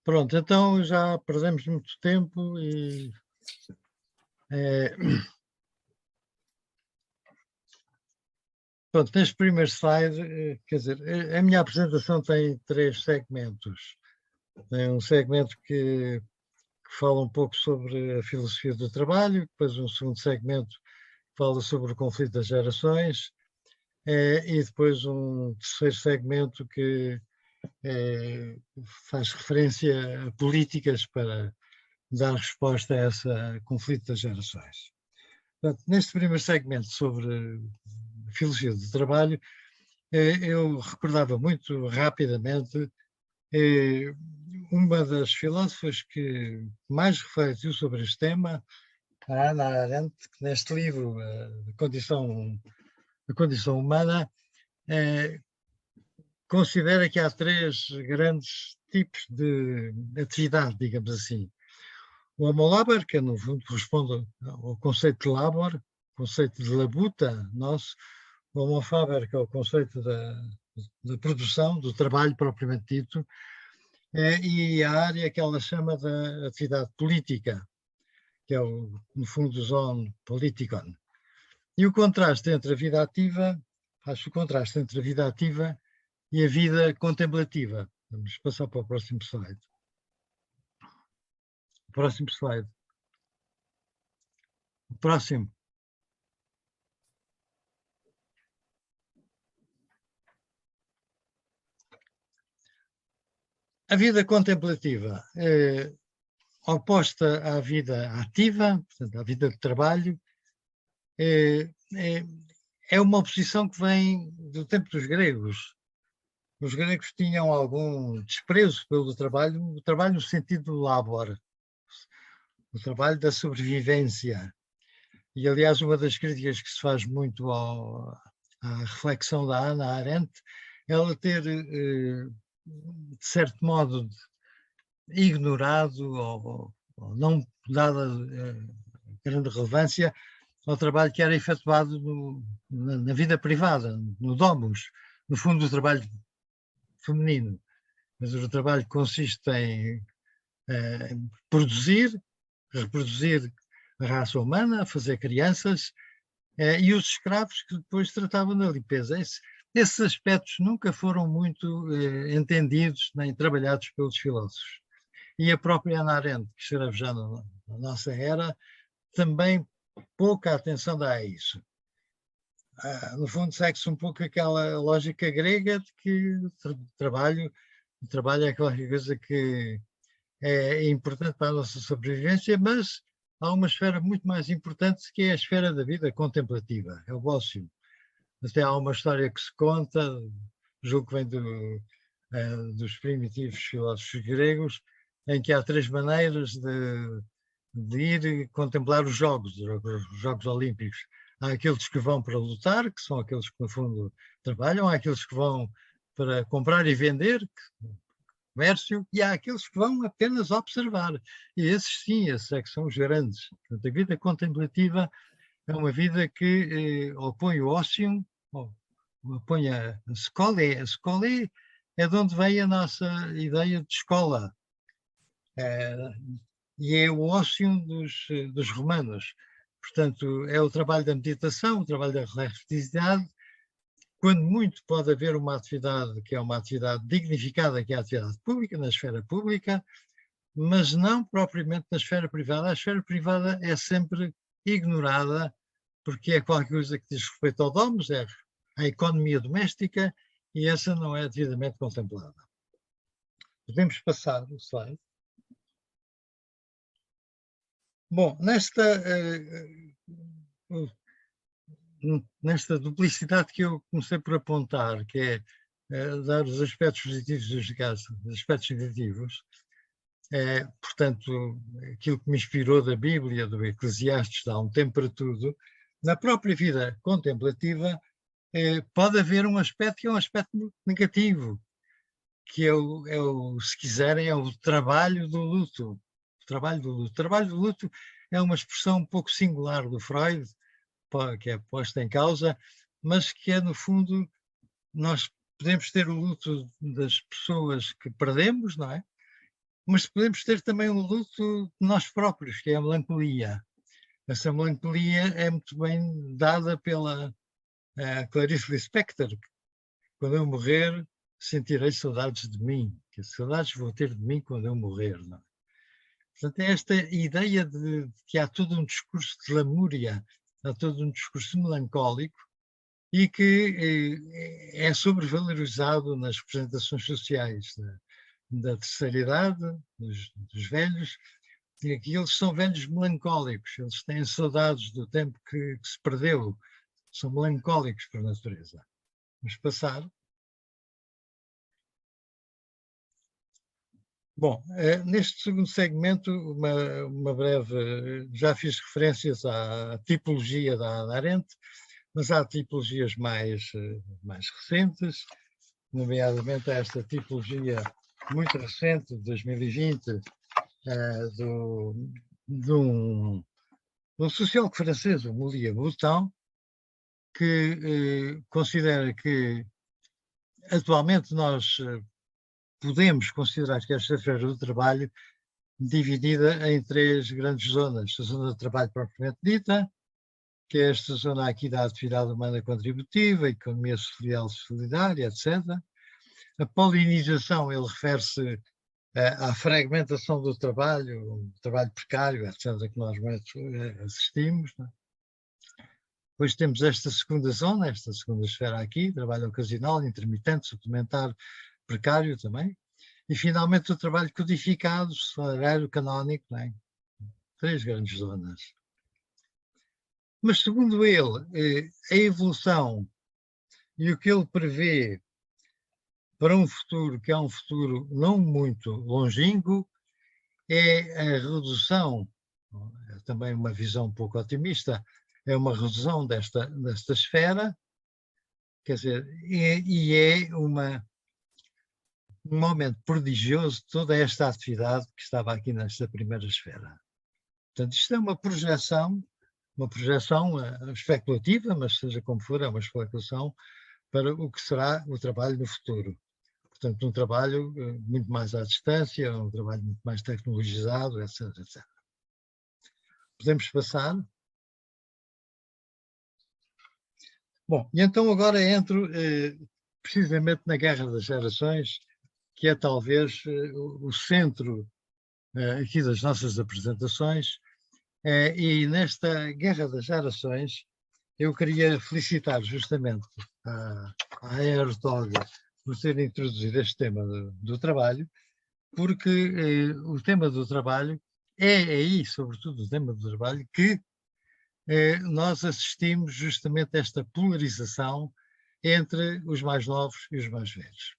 Pronto, então já perdemos muito tempo e pronto, neste primeiro slide, quer dizer, a minha apresentação tem 3 segmentos. Tem um segmento que fala um pouco sobre a filosofia do trabalho, depois um segundo segmento que fala sobre o conflito das gerações, e depois um terceiro segmento que faz referência a políticas para dar resposta a esse conflito das gerações. Portanto, neste primeiro segmento sobre filosofia do trabalho, eu recordava muito rapidamente uma das filósofas que mais refletiu sobre este tema, a Hannah Arendt, que neste livro, A Condição Humana, considera que há 3 grandes tipos de atividade, digamos assim. O Homo Laber, que no fundo corresponde ao conceito de labor, conceito de labuta nosso, o Homo Faber, que é o conceito da produção, do trabalho propriamente dito, e a área que ela chama da atividade política, que é, no fundo, o Zoon Politikon. E o contraste entre a vida ativa, acho o contraste entre a vida ativa e a vida contemplativa. Vamos passar para o próximo slide. Próximo slide. O próximo. A vida contemplativa é oposta à vida ativa, portanto, à vida de trabalho, é uma oposição que vem do tempo dos gregos. Os gregos tinham algum desprezo pelo trabalho, o trabalho no sentido do labor, o trabalho da sobrevivência. E, aliás, uma das críticas que se faz muito à reflexão da Hannah Arendt, ela ter, de certo modo, ignorado ou não dada grande relevância ao trabalho que era efetuado na vida privada, no domus, no fundo do trabalho feminino. Mas o trabalho consiste em produzir, reproduzir a raça humana, fazer crianças, e os escravos que depois tratavam da limpeza. Esses aspectos nunca foram muito entendidos nem trabalhados pelos filósofos. E a própria Hannah Arendt, que escreve já na nossa era, também pouca atenção dá a isso. No fundo, segue-se um pouco aquela lógica grega de que o trabalho é qualquer coisa que é importante para a nossa sobrevivência, mas há uma esfera muito mais importante que é a esfera da vida contemplativa, é o ócio. Até há uma história que se conta, julgo que vem dos primitivos filósofos gregos, em que há 3 maneiras de ir contemplar os Jogos Olímpicos. Há aqueles que vão para lutar, que são aqueles que, no fundo, trabalham, há aqueles que vão para comprar e vender, comércio, e há aqueles que vão apenas observar. E esses sim, esses é que são os grandes. Portanto, a vida contemplativa é uma vida que opõe o ócio, opõe a escola. A escola é de onde vem a nossa ideia de escola. E é o ócio dos romanos. Portanto, é o trabalho da meditação, o trabalho da refletividade. Quando muito pode haver uma atividade que é uma atividade dignificada, que é a atividade pública, na esfera pública, mas não propriamente na esfera privada. A esfera privada é sempre ignorada, porque é qualquer coisa que diz respeito ao domus, é a economia doméstica, e essa não é devidamente contemplada. Podemos passar o slide. Bom, nesta duplicidade que eu comecei por apontar, que é dar os aspectos positivos e os aspectos negativos, portanto, aquilo que me inspirou da Bíblia, do Eclesiastes, dá um tempo para tudo, na própria vida contemplativa pode haver um aspecto que é um aspecto negativo, que se quiserem, é o trabalho do luto. O trabalho do luto. O trabalho do luto é uma expressão um pouco singular do Freud, que é posta em causa, mas que é, no fundo, nós podemos ter o luto das pessoas que perdemos, não é? mas podemos ter também um luto de nós próprios, que é a melancolia. Essa melancolia é muito bem dada pela Clarice Lispector. Quando eu morrer, sentirei saudades de mim. Que saudades vou ter de mim quando eu morrer. Não é? Portanto, é esta ideia de que há todo um discurso de lamúria, há todo um discurso melancólico e que é sobrevalorizado nas representações sociais da terceira idade, dos velhos, e que eles são velhos melancólicos, eles têm saudades do tempo que se perdeu, são melancólicos por natureza. Vamos passar. Bom, neste segundo segmento, uma breve, já fiz referências à tipologia da Hannah Arendt, mas há tipologias mais recentes, nomeadamente esta tipologia muito recente, de 2020, de um sociólogo francês, o Moulier Boutin, que considera que atualmente nós podemos considerar que esta esfera do trabalho dividida em 3 grandes zonas. A zona de trabalho propriamente dita, que é esta zona aqui da atividade humana contributiva, economia social solidária, etc. A polinização, ele refere-se à fragmentação do trabalho precário, etc., que nós assistimos. Não é? Depois temos esta segunda zona, esta segunda esfera aqui, trabalho ocasional, intermitente, suplementar, precário também. E, finalmente, o trabalho codificado, salário canónico, não é? 3 grandes zonas. Mas, segundo ele, a evolução e o que ele prevê para um futuro que é um futuro não muito longínquo é a redução, é também uma visão um pouco otimista, é uma redução desta esfera, quer dizer, e é um aumento prodigioso de toda esta atividade que estava aqui nesta primeira esfera. Portanto, isto é uma projeção especulativa, mas seja como for, é uma especulação para o que será o trabalho no futuro. Portanto, um trabalho muito mais à distância, um trabalho muito mais tecnologizado, etc, etc. Podemos passar? Bom, e então agora entro precisamente na Guerra das Gerações, que é talvez o centro aqui das nossas apresentações, e nesta Guerra das Gerações eu queria felicitar justamente a Herzog por ter introduzido este tema do trabalho, porque o tema do trabalho é aí, sobretudo o tema do trabalho, que nós assistimos justamente a esta polarização entre os mais novos e os mais velhos.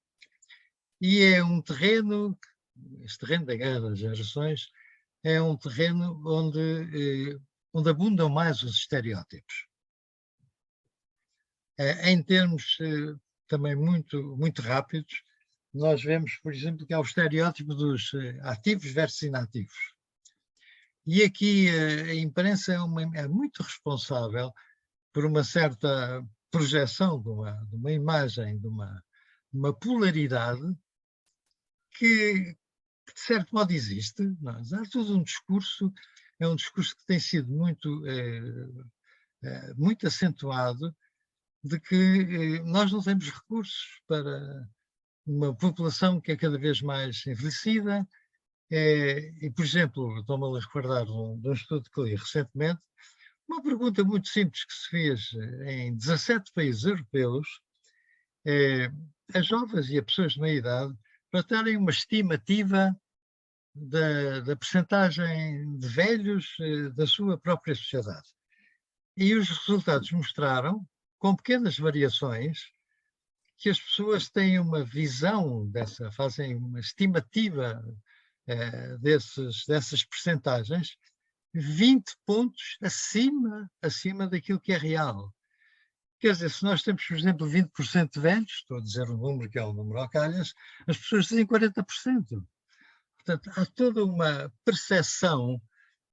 E é um terreno, este terreno da Guerra das Gerações, é um terreno onde abundam mais os estereótipos. Em termos também muito, muito rápidos, nós vemos, por exemplo, que há o estereótipo dos ativos versus inativos. E aqui a imprensa é muito responsável por uma certa projeção de uma imagem, de uma polaridade que, de certo modo, existe. Mas há todo um discurso, é um discurso que tem sido muito acentuado, de que nós não temos recursos para uma população que é cada vez mais envelhecida. E, por exemplo, estou-me a recordar de um estudo que li recentemente, uma pergunta muito simples que se fez em 17 países europeus, a jovens e a pessoas de meia idade, para terem uma estimativa da percentagem de velhos da sua própria sociedade. E os resultados mostraram, com pequenas variações, que as pessoas têm uma visão fazem uma estimativa dessas percentagens 20 pontos acima daquilo que é real. Quer dizer, se nós temos, por exemplo, 20% de velhos, estou a dizer um número que é o número ao calhas, as pessoas dizem 40%. Portanto, há toda uma percepção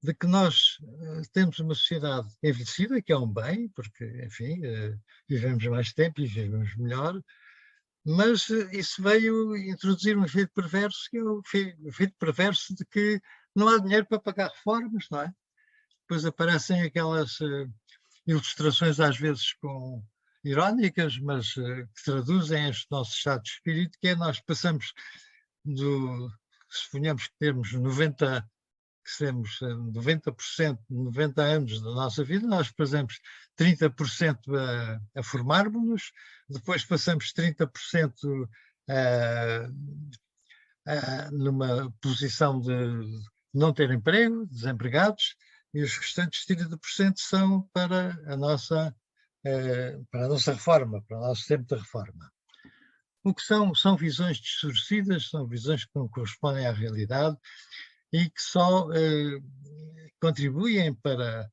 de que nós temos uma sociedade envelhecida, que é um bem, porque, enfim, vivemos mais tempo e vivemos melhor, Mas isso veio introduzir um efeito perverso, que é o efeito perverso de que não há dinheiro para pagar reformas, não é? Depois aparecem aquelas ilustrações, às vezes irónicas, mas que traduzem este nosso estado de espírito, que é nós passamos suponhamos que temos 90%, 90 anos da nossa vida, nós passamos 30% a formar-nos, depois passamos 30% numa posição de não ter emprego, desempregados, e os restantes 30% são para a nossa reforma, para o nosso tempo de reforma. O que são visões distorcidas, são visões que não correspondem à realidade e que só contribuem para,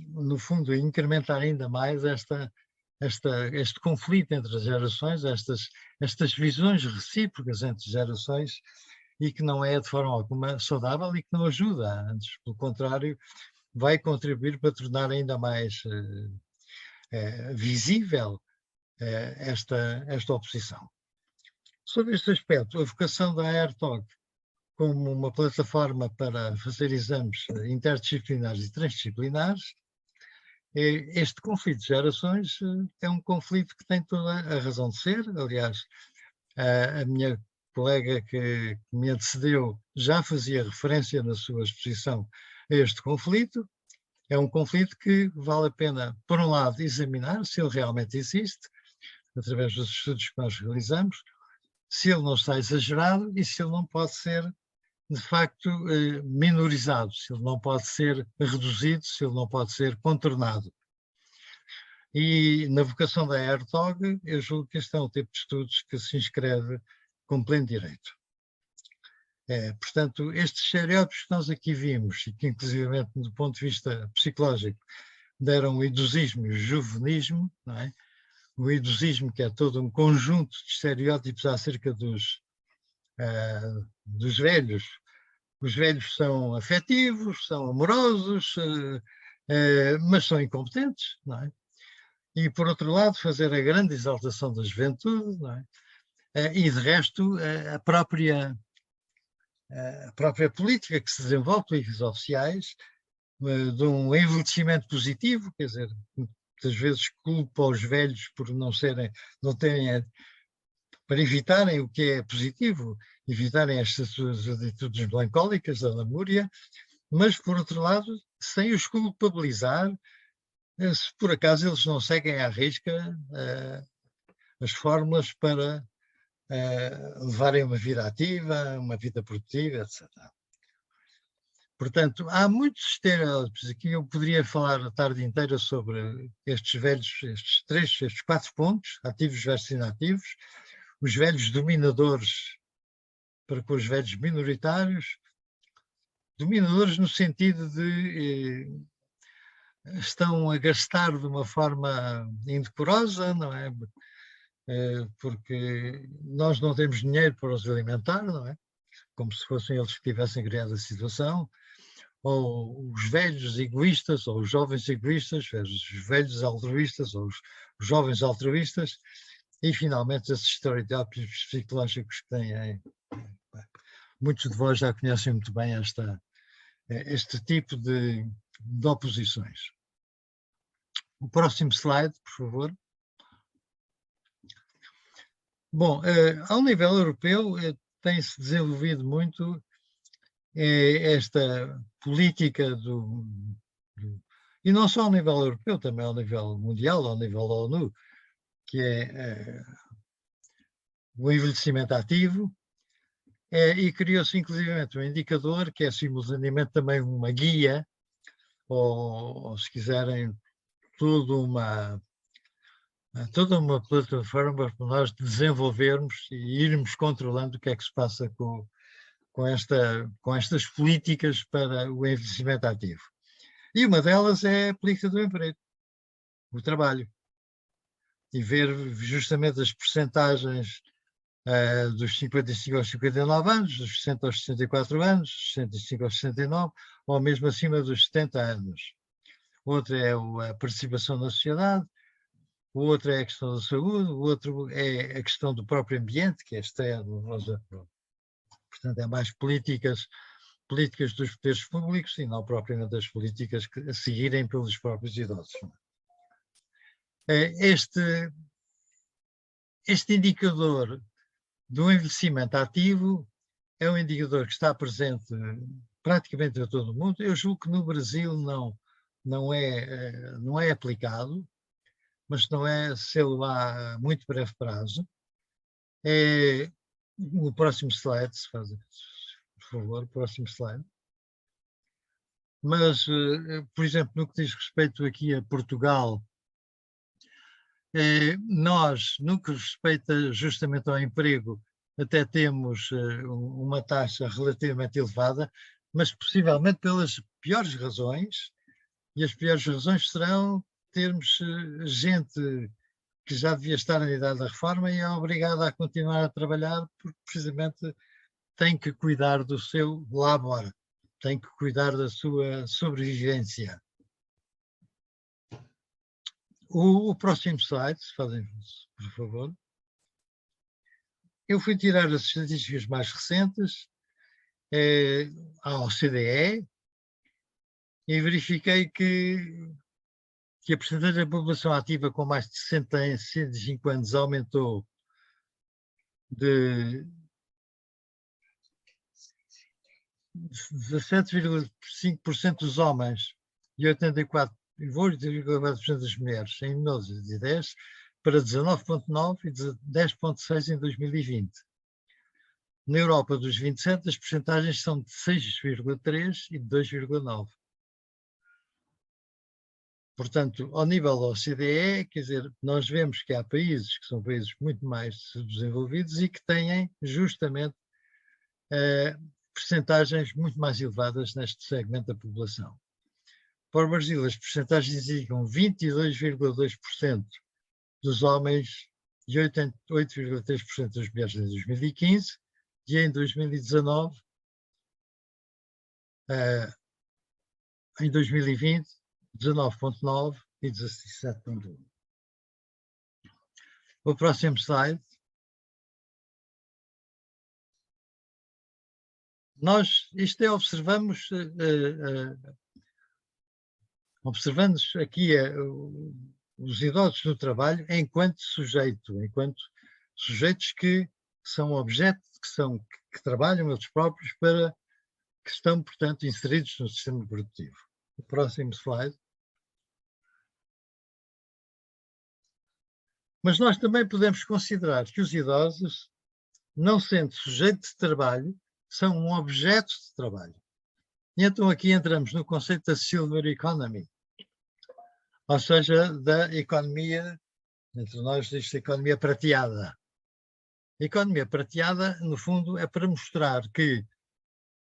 no fundo, incrementar ainda mais este conflito entre as gerações, estas visões recíprocas entre gerações, e que não é de forma alguma saudável e que não ajuda, antes, pelo contrário, vai contribuir para tornar ainda mais visível esta oposição. Sobre este aspecto, a vocação da AERTOG como uma plataforma para fazer exames interdisciplinares e transdisciplinares, este conflito de gerações é um conflito que tem toda a razão de ser. Aliás, a minha colega que me antecedeu já fazia referência na sua exposição a este conflito. É um conflito que vale a pena, por um lado, examinar se ele realmente existe, através dos estudos que nós realizamos, se ele não está exagerado e se ele não pode ser, de facto, minorizado, se ele não pode ser reduzido, se ele não pode ser contornado. E na vocação da AERTOG, eu julgo que este é um tipo de estudos que se inscreve com pleno direito. Portanto, estes estereótipos que nós aqui vimos, e que inclusivamente do ponto de vista psicológico deram o idosismo e o juvenismo, não é? O idosismo, que é todo um conjunto de estereótipos acerca dos velhos. Os velhos são afetivos, são amorosos, mas são incompetentes, não é? E, por outro lado, fazer a grande exaltação da juventude, não é? E, de resto, a própria política que se desenvolve, políticas oficiais, de um envelhecimento positivo, quer dizer, muitas vezes culpa os velhos por não terem, para evitarem o que é positivo, evitarem estas suas atitudes melancólicas da lamúria, mas, por outro lado, sem os culpabilizar, se por acaso eles não seguem à risca as fórmulas para levarem uma vida ativa, uma vida produtiva, etc. Portanto, há muitos estereótipos. Aqui eu poderia falar a tarde inteira sobre estes 4 pontos, ativos versus inativos, os velhos dominadores para com os velhos minoritários, dominadores no sentido de estão a gastar de uma forma indecorosa, não é? Porque nós não temos dinheiro para os alimentar, não é? Como se fossem eles que tivessem criado a situação, ou os velhos egoístas, ou os jovens egoístas, os velhos altruístas, ou os jovens altruístas, e finalmente esses estereótipos psicológicos que têm. Muitos de vós já conhecem muito bem este tipo de oposições. O próximo slide, por favor. Bom, ao nível europeu tem-se desenvolvido muito esta política e não só ao nível europeu, também ao nível mundial, ao nível da ONU, que é o envelhecimento ativo, e criou-se inclusivamente um indicador que é simultaneamente também uma guia, ou se quiserem, toda uma plataforma para nós desenvolvermos e irmos controlando o que é que se passa com estas políticas para o envelhecimento ativo. E uma delas é a política do emprego, o trabalho. E ver justamente as percentagens dos 55 aos 59 anos, dos 60 aos 64 anos, dos 65 aos 69, ou mesmo acima dos 70 anos. Outra é a participação na sociedade, o outro é a questão da saúde, o outro é a questão do próprio ambiente, que é externo. Portanto, é mais políticas dos poderes públicos e não propriamente as políticas a seguirem pelos próprios idosos. Este indicador do envelhecimento ativo é um indicador que está presente praticamente em todo o mundo. Eu julgo que no Brasil não é aplicado, mas não é selo a muito breve prazo. O próximo slide, se faz, por favor, próximo slide. Mas, por exemplo, no que diz respeito aqui a Portugal, nós, no que respeita justamente ao emprego, até temos uma taxa relativamente elevada, mas possivelmente pelas piores razões, e as piores razões serão termos gente que já devia estar na idade da reforma e é obrigada a continuar a trabalhar porque precisamente tem que cuidar do seu labor, tem que cuidar da sua sobrevivência. O próximo slide, se fazem, por favor. Eu fui tirar as estatísticas mais recentes à OCDE e verifiquei que a percentagem da população ativa com mais de 65 anos aumentou de 17,5% dos homens e 84,4% das mulheres em 1910 para 19,9% e 10,6% em 2020. Na Europa dos 27, as percentagens são de 6,3% e de 2,9%. Portanto, ao nível da OCDE, quer dizer, nós vemos que há países que são países muito mais desenvolvidos e que têm justamente percentagens muito mais elevadas neste segmento da população. Para o Brasil, as percentagens indicam 22,2% dos homens e 8,3% das mulheres em 2015 e em 2019, em 2020, 19,9% e 17,1%. O próximo slide. Nós, isto é, observando aqui os idosos no trabalho enquanto sujeitos que são objetos, que trabalham eles próprios que estão, portanto, inseridos no sistema produtivo. O próximo slide. Mas nós também podemos considerar que os idosos, não sendo sujeitos de trabalho, são um objeto de trabalho. E então aqui entramos no conceito da Silver Economy, ou seja, da economia, entre nós diz economia prateada. A economia prateada, no fundo, é para mostrar que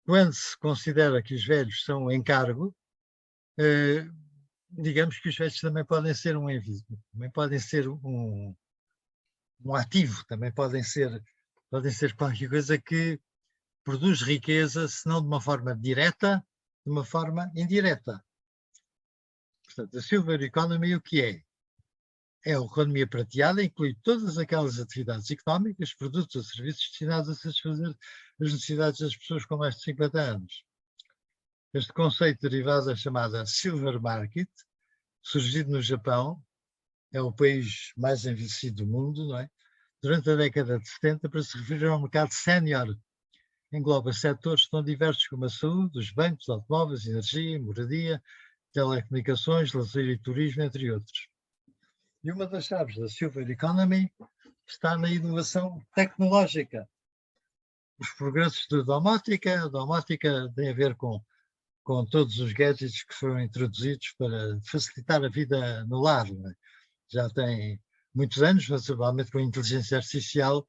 quando se considera que os velhos são um encargo, digamos que os velhos também podem ser um envio, também podem ser um ativo, também podem ser qualquer coisa que produz riqueza, se não de uma forma direta, de uma forma indireta. Portanto, a Silver Economy o que é? É a economia prateada, inclui todas aquelas atividades económicas, produtos ou serviços destinados a satisfazer as necessidades das pessoas com mais de 50 anos. Este conceito derivado é chamado Silver Market, surgido no Japão, é o país mais envelhecido do mundo, não é? Durante a década de 70, para se referir ao mercado sénior. Engloba setores tão diversos como a saúde, os bancos, automóveis, energia, moradia, telecomunicações, lazer e turismo, entre outros. E uma das chaves da Silver Economy está na inovação tecnológica. Os progressos da domótica, a domótica tem a ver com todos os gadgets que foram introduzidos para facilitar a vida no lar. Né? Já tem muitos anos, principalmente com a inteligência artificial,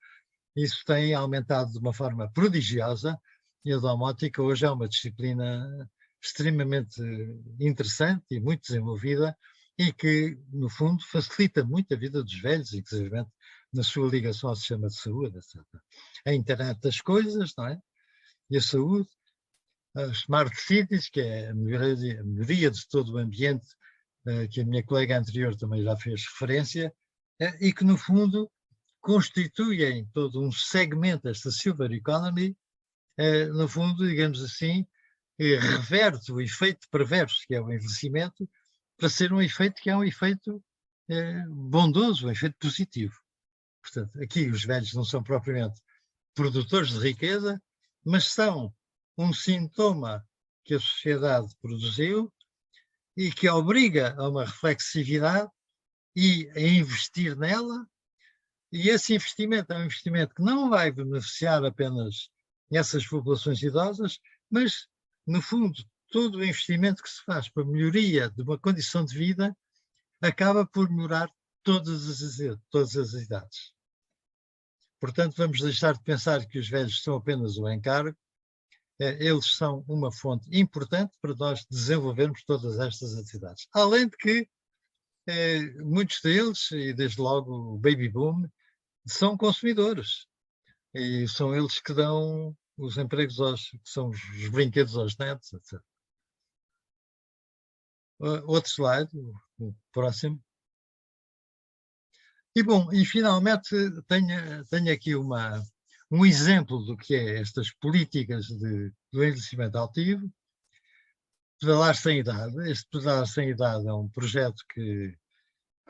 isso tem aumentado de uma forma prodigiosa e a domótica hoje é uma disciplina extremamente interessante e muito desenvolvida e que, no fundo, facilita muito a vida dos velhos, inclusive na sua ligação ao sistema de saúde, etc. A internet das coisas, não é? E a saúde, as smart cities, que é a melhoria de todo o ambiente, que a minha colega anterior também já fez referência, e que, no fundo, constituem todo um segmento desta silver economy, no fundo, digamos assim, reverte o efeito perverso que é o envelhecimento para ser um efeito que é um efeito bondoso, um efeito positivo. Portanto, aqui os velhos não são propriamente produtores de riqueza, mas são um sintoma que a sociedade produziu e que obriga a uma reflexividade e a investir nela, e esse investimento é um investimento que não vai beneficiar apenas essas populações idosas, mas, no fundo, todo o investimento que se faz para a melhoria de uma condição de vida acaba por melhorar todas as idades. Portanto, vamos deixar de pensar que os velhos são apenas um encargo. Eles são uma fonte importante para nós desenvolvermos todas estas atividades. Além de que muitos deles, e desde logo o baby boom, são consumidores. E são eles que dão os empregos que são os brinquedos aos netos, etc. Outro slide, o próximo. E bom, e finalmente tenho aqui um exemplo do que é estas políticas do envelhecimento ativo. Pedalar sem idade. Este Pedalar sem idade é um projeto que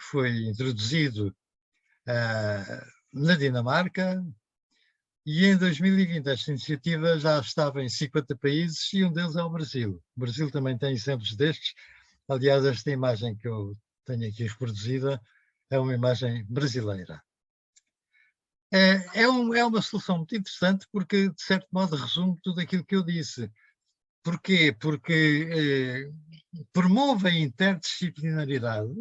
foi introduzido na Dinamarca, e em 2020 esta iniciativa já estava em 50 países e um deles é o Brasil. O Brasil também tem exemplos destes. Aliás, esta imagem que eu tenho aqui reproduzida é uma imagem brasileira. É uma solução muito interessante porque, de certo modo, resume tudo aquilo que eu disse. Porquê? Porque promove a interdisciplinaridade,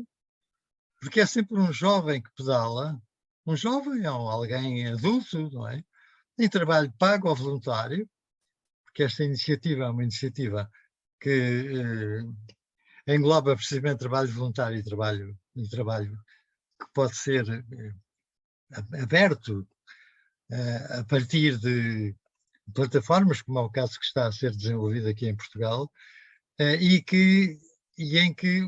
porque é sempre um jovem que pedala, um jovem ou alguém adulto, não é? Em trabalho pago ou voluntário, porque esta iniciativa é uma iniciativa que engloba precisamente trabalho voluntário e trabalho que pode ser aberto a partir de plataformas, como é o caso que está a ser desenvolvido aqui em Portugal, e em que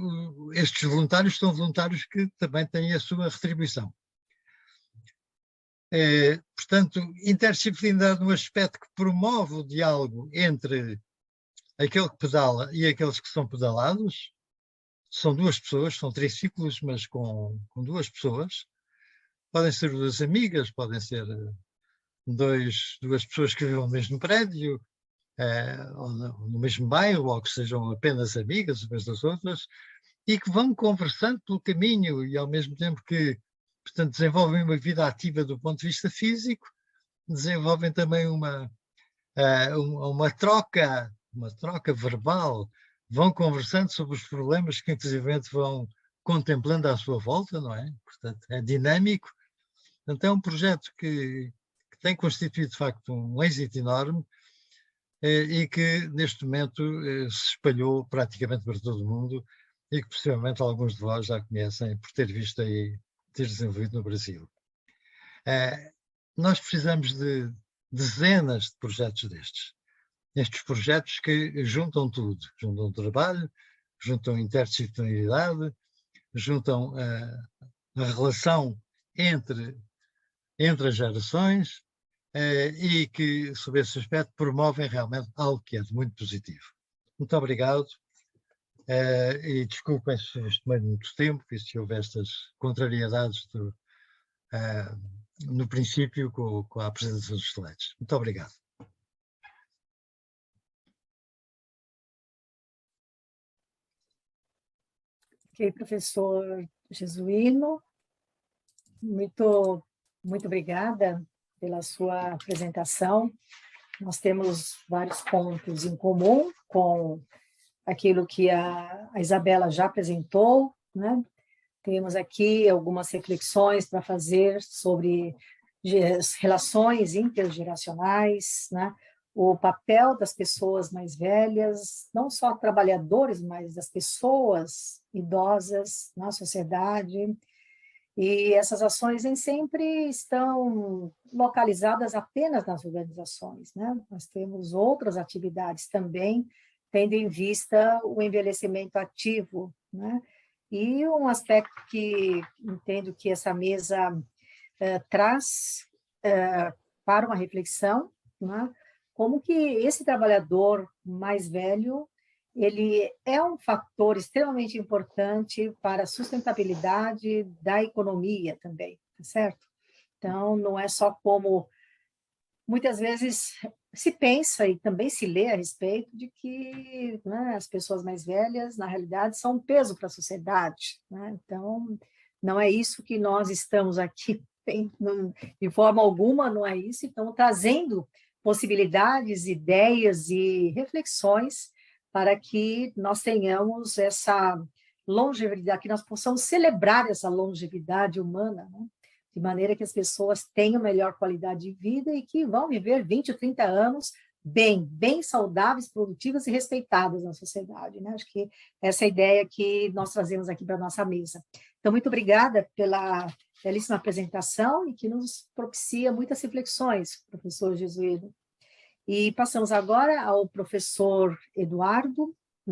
estes voluntários são voluntários que também têm a sua retribuição. Portanto, interdisciplinaridade no aspecto que promove o diálogo entre aquele que pedala e aqueles que são pedalados. São duas pessoas, são triciclos, mas com duas pessoas. Podem ser duas amigas, podem ser duas pessoas que vivem no mesmo prédio, ou no mesmo bairro, ou que sejam apenas amigas umas das outras, e que vão conversando pelo caminho e ao mesmo tempo que, portanto, desenvolvem uma vida ativa do ponto de vista físico, desenvolvem também uma troca verbal, vão conversando sobre os problemas que inclusive vão contemplando à sua volta, não é? Portanto, é dinâmico. Portanto, é um projeto que tem constituído, de facto, um êxito enorme e que, neste momento, se espalhou praticamente para todo o mundo e que, possivelmente, alguns de vós já conhecem por ter visto aí, ter desenvolvido no Brasil. Nós precisamos de dezenas de projetos destes. Estes projetos que juntam tudo. Juntam trabalho, juntam interdisciplinaridade, juntam a relação entre as gerações e que, sob esse aspecto, promovem realmente algo que é muito positivo. Muito obrigado e desculpem se tomei muito tempo e se houve estas contrariedades no princípio com a apresentação dos slides. Muito obrigado. Ok, professor Jesuíno, muito obrigada pela sua apresentação. Nós temos vários pontos em comum com aquilo que a Isabela já apresentou, né? Temos aqui algumas reflexões para fazer sobre relações intergeracionais, né? O papel das pessoas mais velhas, não só trabalhadores, mas das pessoas idosas na sociedade. E essas ações nem sempre estão localizadas apenas nas organizações, né? Nós temos outras atividades também, tendo em vista o envelhecimento ativo, né? E um aspecto que entendo que essa mesa traz para uma reflexão, né? Como que esse trabalhador mais velho, ele é um fator extremamente importante para a sustentabilidade da economia também, tá certo? Então, não é só como muitas vezes se pensa e também se lê a respeito de que, né, as pessoas mais velhas, na realidade, são um peso para a sociedade, né? Então, não é isso que nós estamos aqui, de forma alguma, não é isso. Estamos trazendo possibilidades, ideias e reflexões para que nós tenhamos essa longevidade, que nós possamos celebrar essa longevidade humana, né? De maneira que as pessoas tenham melhor qualidade de vida e que vão viver 20 ou 30 anos bem saudáveis, produtivas e respeitadas na sociedade, né? Acho que essa é a ideia que nós trazemos aqui para a nossa mesa. Então, muito obrigada pela belíssima apresentação e que nos propicia muitas reflexões, professor Jesuíno. E passamos agora ao professor Eduardo